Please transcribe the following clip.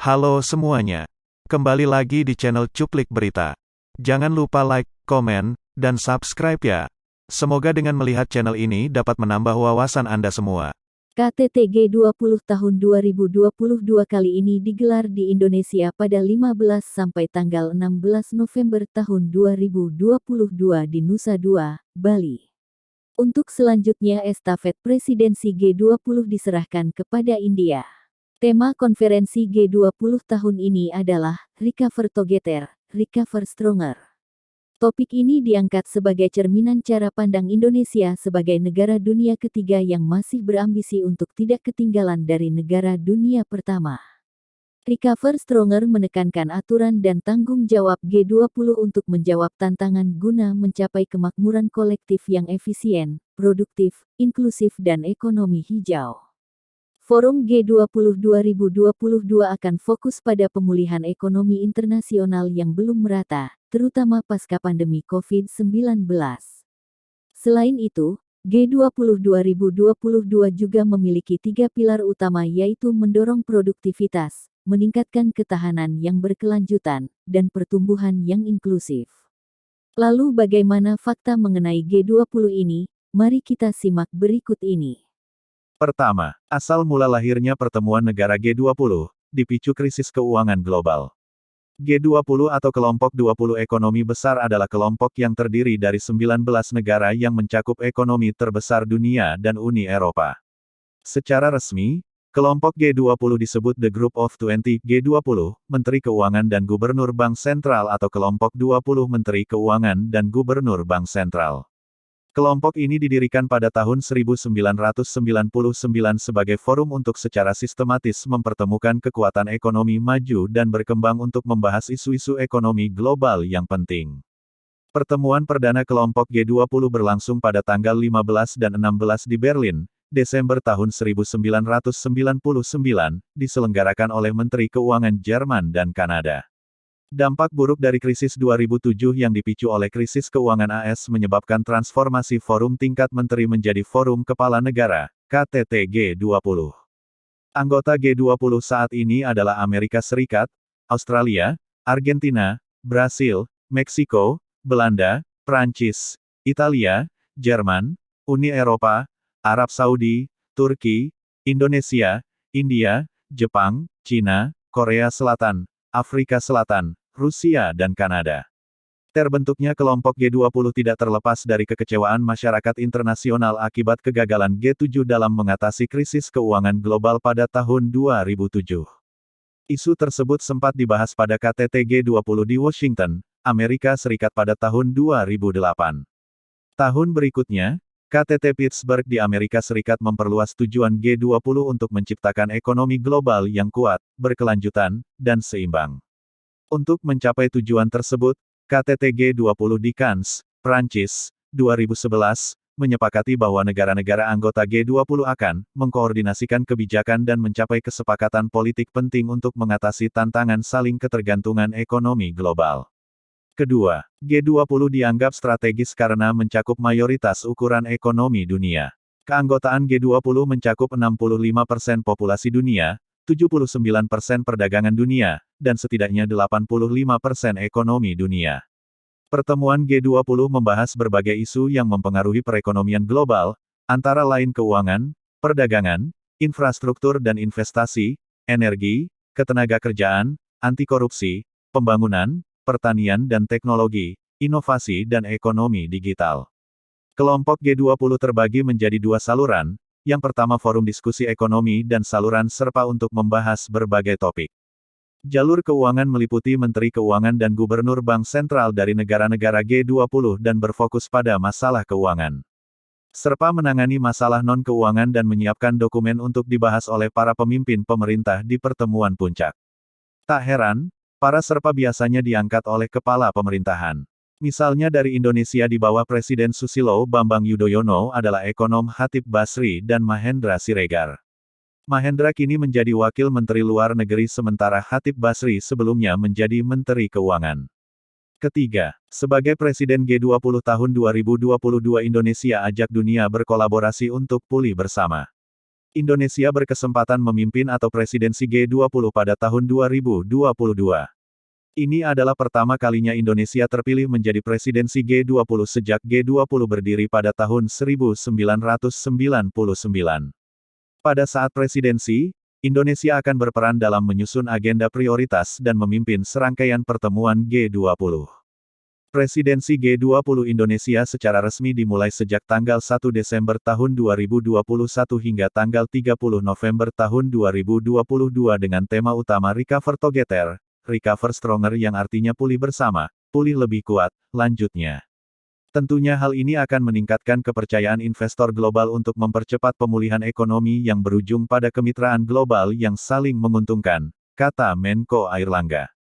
Halo semuanya. Kembali lagi di channel Cuplik Berita. Jangan lupa like, komen, dan subscribe ya. Semoga dengan melihat channel ini dapat menambah wawasan Anda semua. KTT G20 tahun 2022 kali ini digelar di Indonesia pada 15 sampai tanggal 16 November tahun 2022 di Nusa Dua, Bali. Untuk selanjutnya estafet presidensi G20 diserahkan kepada India. Tema konferensi G20 tahun ini adalah Recover Together, Recover Stronger. Topik ini diangkat sebagai cerminan cara pandang Indonesia sebagai negara dunia ketiga yang masih berambisi untuk tidak ketinggalan dari negara dunia pertama. Recover Stronger menekankan aturan dan tanggung jawab G20 untuk menjawab tantangan guna mencapai kemakmuran kolektif yang efisien, produktif, inklusif dan ekonomi hijau. Forum G20 2022 akan fokus pada pemulihan ekonomi internasional yang belum merata, terutama pasca pandemi COVID-19. Selain itu, G20 2022 juga memiliki 3 pilar utama yaitu mendorong produktivitas, meningkatkan ketahanan yang berkelanjutan, dan pertumbuhan yang inklusif. Lalu bagaimana fakta mengenai G20 ini? Mari kita simak berikut ini. Pertama, asal mula lahirnya pertemuan negara G20, dipicu krisis keuangan global. G20 atau kelompok 20 ekonomi besar adalah kelompok yang terdiri dari 19 negara yang mencakup ekonomi terbesar dunia dan Uni Eropa. Secara resmi, kelompok G20 disebut The Group of 20 G20, Menteri Keuangan dan Gubernur Bank Sentral atau kelompok 20 Menteri Keuangan dan Gubernur Bank Sentral. Kelompok ini didirikan pada tahun 1999 sebagai forum untuk secara sistematis mempertemukan kekuatan ekonomi maju dan berkembang untuk membahas isu-isu ekonomi global yang penting. Pertemuan perdana kelompok G20 berlangsung pada tanggal 15 dan 16 di Berlin, Desember tahun 1999, diselenggarakan oleh Menteri Keuangan Jerman dan Kanada. Dampak buruk dari krisis 2007 yang dipicu oleh krisis keuangan AS menyebabkan transformasi forum tingkat menteri menjadi forum kepala negara, KTT G20. Anggota G20 saat ini adalah Amerika Serikat, Australia, Argentina, Brasil, Meksiko, Belanda, Prancis, Italia, Jerman, Uni Eropa, Arab Saudi, Turki, Indonesia, India, Jepang, Cina, Korea Selatan, Afrika Selatan, Rusia dan Kanada. Terbentuknya kelompok G20 tidak terlepas dari kekecewaan masyarakat internasional akibat kegagalan G7 dalam mengatasi krisis keuangan global pada tahun 2007. Isu tersebut sempat dibahas pada KTT G20 di Washington, Amerika Serikat pada tahun 2008. Tahun berikutnya, KTT Pittsburgh di Amerika Serikat memperluas tujuan G20 untuk menciptakan ekonomi global yang kuat, berkelanjutan, dan seimbang. Untuk mencapai tujuan tersebut, KTT G20 di Cannes, Prancis, 2011, menyepakati bahwa negara-negara anggota G20 akan mengkoordinasikan kebijakan dan mencapai kesepakatan politik penting untuk mengatasi tantangan saling ketergantungan ekonomi global. Kedua, G20 dianggap strategis karena mencakup mayoritas ukuran ekonomi dunia. Keanggotaan G20 mencakup 65% populasi dunia, 79% perdagangan dunia, dan setidaknya 85% ekonomi dunia. Pertemuan G20 membahas berbagai isu yang mempengaruhi perekonomian global, antara lain keuangan, perdagangan, infrastruktur dan investasi, energi, ketenagakerjaan, anti-korupsi, pembangunan, pertanian dan teknologi, inovasi dan ekonomi digital. Kelompok G20 terbagi menjadi dua saluran, yang pertama forum diskusi ekonomi dan saluran serpa untuk membahas berbagai topik. Jalur keuangan meliputi Menteri Keuangan dan Gubernur Bank Sentral dari negara-negara G20 dan berfokus pada masalah keuangan. Serpa menangani masalah non-keuangan dan menyiapkan dokumen untuk dibahas oleh para pemimpin pemerintah di pertemuan puncak. Tak heran, para serpa biasanya diangkat oleh kepala pemerintahan. Misalnya dari Indonesia di bawah Presiden Susilo Bambang Yudhoyono adalah ekonom Chatib Basri dan Mahendra Siregar. Mahendra kini menjadi Wakil Menteri Luar Negeri sementara Chatib Basri sebelumnya menjadi Menteri Keuangan. Ketiga, sebagai Presiden G20 tahun 2022 Indonesia ajak dunia berkolaborasi untuk pulih bersama. Indonesia berkesempatan memimpin atau presidensi G20 pada tahun 2022. Ini adalah pertama kalinya Indonesia terpilih menjadi presidensi G20 sejak G20 berdiri pada tahun 1999. Pada saat presidensi, Indonesia akan berperan dalam menyusun agenda prioritas dan memimpin serangkaian pertemuan G20. Presidensi G20 Indonesia secara resmi dimulai sejak tanggal 1 Desember tahun 2021 hingga tanggal 30 November tahun 2022 dengan tema utama Recover Together, Recover Stronger yang artinya pulih bersama, pulih lebih kuat, lanjutnya. Tentunya hal ini akan meningkatkan kepercayaan investor global untuk mempercepat pemulihan ekonomi yang berujung pada kemitraan global yang saling menguntungkan, kata Menko Airlangga.